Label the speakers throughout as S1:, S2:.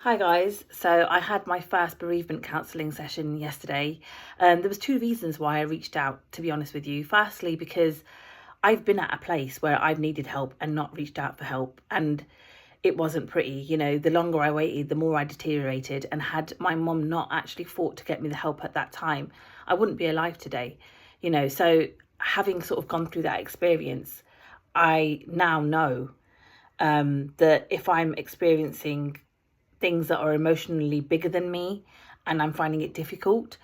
S1: Hi guys, so I had my first bereavement counselling session yesterday. There was two reasons why I reached out, to be honest with you. Firstly, because I've been at a place where I've needed help and not reached out for help, and it wasn't pretty. The longer I waited, the more I deteriorated, and had my mum not actually fought to get me the help at that time, I wouldn't be alive today. So having sort of gone through that experience, I now know that if I'm experiencing things that are emotionally bigger than me and I'm finding it difficult,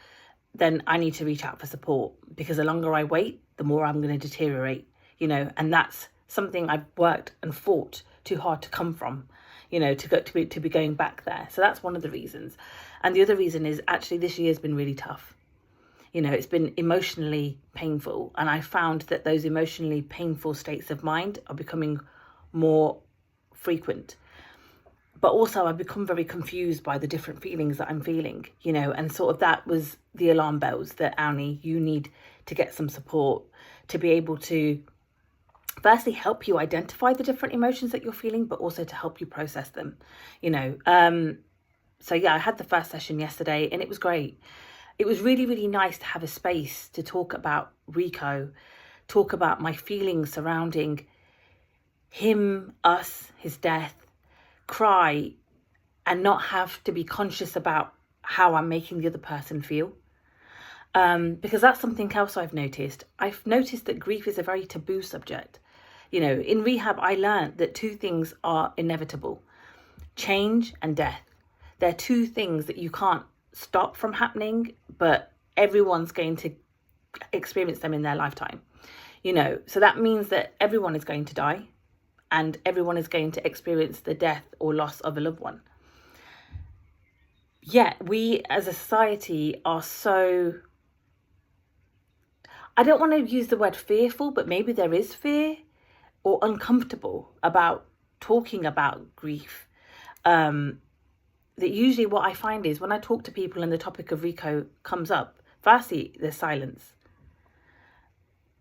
S1: then I need to reach out for support, because the longer I wait, the more I'm going to deteriorate, and that's something I've worked and fought too hard to come from, to be going back there. So that's one of the reasons. And the other reason is actually this year has been really tough. It's been emotionally painful, and I found that those emotionally painful states of mind are becoming more frequent. But also I've become very confused by the different feelings that I'm feeling, and sort of that was the alarm bells that, Annie, you need to get some support to be able to firstly help you identify the different emotions that you're feeling, but also to help you process them, So yeah, I had the first session yesterday and it was great. It was really, really nice to have a space to talk about Rico, talk about my feelings surrounding him, us, his death, cry, and not have to be conscious about how I'm making the other person feel. Because that's something else I've noticed. I've noticed that grief is a very taboo subject. In rehab, I learned that two things are inevitable: change and death. They're two things that you can't stop from happening, but everyone's going to experience them in their lifetime. So that means that everyone is going to die, and everyone is going to experience the death or loss of a loved one. Yet we as a society are so, I don't want to use the word fearful, but maybe there is fear or uncomfortable about talking about grief. That usually what I find is when I talk to people and the topic of Rico comes up, firstly, there's silence.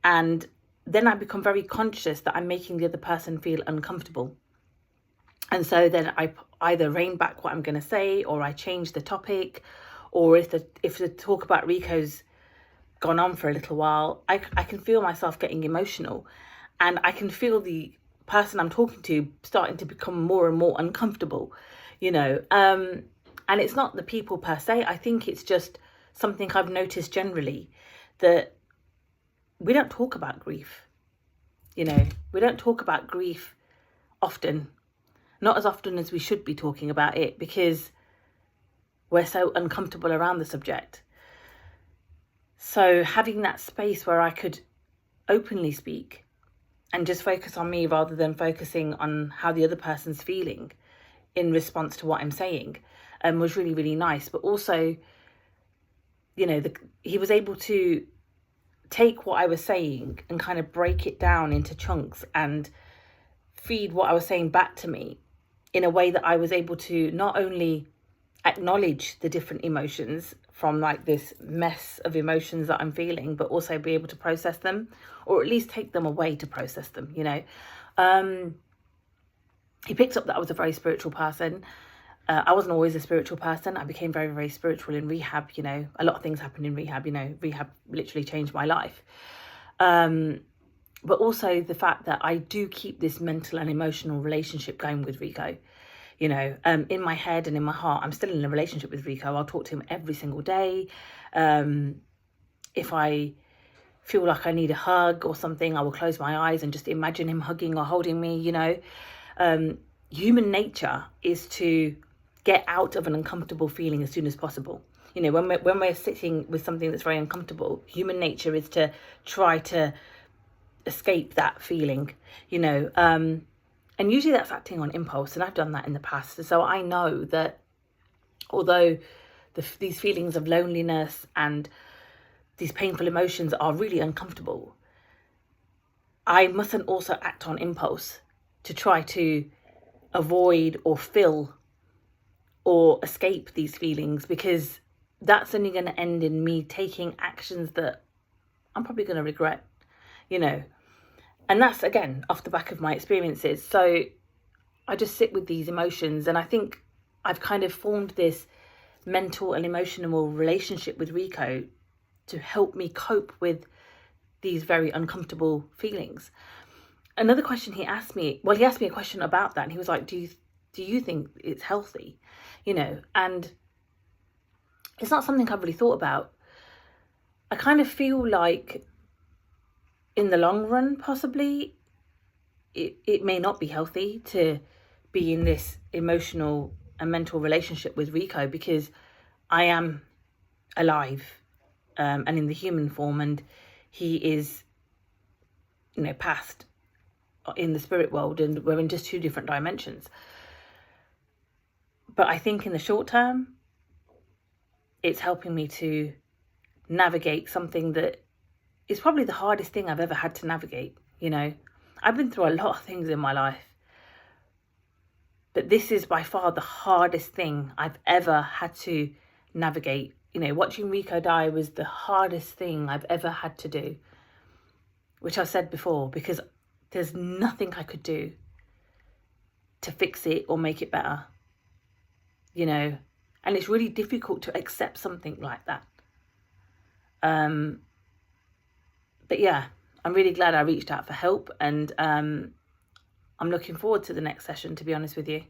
S1: And then I become very conscious that I'm making the other person feel uncomfortable. And so then I either rein back what I'm going to say, or I change the topic, or if the talk about Rico's gone on for a little while, I can feel myself getting emotional, and I can feel the person I'm talking to starting to become more and more uncomfortable, and it's not the people per se. I think it's just something I've noticed generally, that we don't talk about grief. We don't talk about grief often, not as often as we should be talking about it, because we're so uncomfortable around the subject. So having that space where I could openly speak and just focus on me rather than focusing on how the other person's feeling in response to what I'm saying was really, really nice. But also, he was able to take what I was saying and kind of break it down into chunks and feed what I was saying back to me in a way that I was able to not only acknowledge the different emotions from like this mess of emotions that I'm feeling, but also be able to process them, or at least take them away to process them. He picked up that I was a very spiritual person. I wasn't always a spiritual person. I became very, very spiritual in rehab. A lot of things happened in rehab. Rehab literally changed my life. But also the fact that I do keep this mental and emotional relationship going with Rico. In my head and in my heart, I'm still in a relationship with Rico. I'll talk to him every single day. If I feel like I need a hug or something, I will close my eyes and just imagine him hugging or holding me. Human nature is to get out of an uncomfortable feeling as soon as possible. When we're sitting with something that's very uncomfortable, human nature is to try to escape that feeling, and usually that's acting on impulse, and I've done that in the past. So I know that although these feelings of loneliness and these painful emotions are really uncomfortable, I mustn't also act on impulse to try to avoid or fill or escape these feelings, because that's only going to end in me taking actions that I'm probably going to regret, and that's, again, off the back of my experiences. So I just sit with these emotions, and I think I've kind of formed this mental and emotional relationship with Rico to help me cope with these very uncomfortable feelings. Another question he asked me a question about that, and he was like, do you think it's healthy? And it's not something I've really thought about. I kind of feel like in the long run, possibly, it may not be healthy to be in this emotional and mental relationship with Rico, because I am alive and in the human form, and he is, past in the spirit world, and we're in just two different dimensions. But I think in the short term, it's helping me to navigate something that is probably the hardest thing I've ever had to navigate. I've been through a lot of things in my life, but this is by far the hardest thing I've ever had to navigate. Watching Rico die was the hardest thing I've ever had to do, which I've said before, because there's nothing I could do to fix it or make it better, and it's really difficult to accept something like that. But yeah, I'm really glad I reached out for help, and I'm looking forward to the next session, to be honest with you.